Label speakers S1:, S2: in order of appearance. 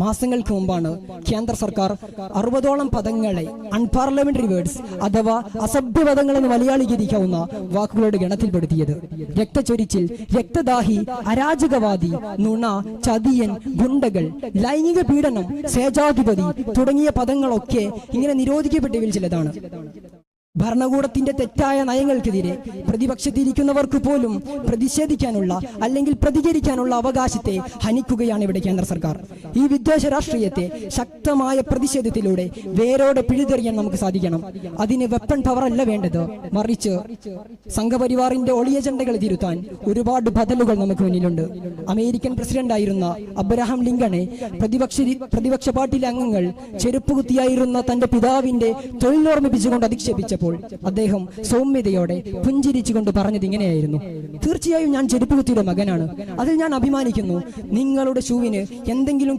S1: മാസങ്ങൾക്ക് മുമ്പാണ് കേന്ദ്ര സർക്കാർ 60ഓളം പദങ്ങളെ അൺപാർലമെന്ററി വേർഡ്സ് അഥവാ അസഭ്യ പദങ്ങൾ എന്ന് മലയാളീകരിക്കാവുന്ന വാക്കുകളുടെ ഗണത്തിൽപ്പെടുത്തിയത്. രക്തചൊരിച്ചിൽ, രക്തദാഹി, അരാജകവാദി, നുണ, ചതിയൻ, ഗുണ്ടകൾ, ലൈംഗിക പീഡനം, സ്വേച്ഛാധിപതി തുടങ്ങിയ പദങ്ങളൊക്കെ ഇങ്ങനെ നിരോധിക്കപ്പെട്ടവയിൽ ചിലതാണ്. ഭരണകൂടത്തിന്റെ തെറ്റായ നയങ്ങൾക്കെതിരെ പ്രതിപക്ഷത്തിരിക്കുന്നവർക്ക് പോലും പ്രതിഷേധിക്കാനുള്ള അല്ലെങ്കിൽ പ്രതികരിക്കാനുള്ള അവകാശത്തെ ഹനിക്കുകയാണ് ഇവിടെ കേന്ദ്ര സർക്കാർ. ഈ വിദ്വേഷ രാഷ്ട്രീയത്തെ ശക്തമായ പ്രതിഷേധത്തിലൂടെ വേരോടെ പിഴുതെറിയാൻ നമുക്ക് സാധിക്കണം. അതിന് വെപ്പൺ പവർ അല്ല വേണ്ടത്, മറിച്ച് സംഘപരിവാറിന്റെ ഒളിയജണ്ടകൾ തിരുത്താൻ ഒരുപാട് ബദലുകൾ നമുക്ക് മുന്നിലുണ്ട്. അമേരിക്കൻ പ്രസിഡന്റായിരുന്ന അബ്രഹാം ലിങ്കണെ പ്രതിപക്ഷ പാർട്ടിയിലെ അംഗങ്ങൾ ചെരുപ്പുകുത്തിയായിരുന്ന തന്റെ പിതാവിന്റെ തൊഴിലോർമ്മിപ്പിച്ചുകൊണ്ട് അധിക്ഷേപിച്ചപ്പോൾ അദ്ദേഹം സൗമ്യതയോടെ പുഞ്ചിരിച്ചുകൊണ്ട് പറഞ്ഞത് ഇങ്ങനെയായിരുന്നു: തീർച്ചയായും ഞാൻ ചെരുപ്പുകുത്തിയുടെ മകനാണ്, അതിൽ ഞാൻ അഭിമാനിക്കുന്നു. നിങ്ങളുടെ ഷൂവിന് എന്തെങ്കിലും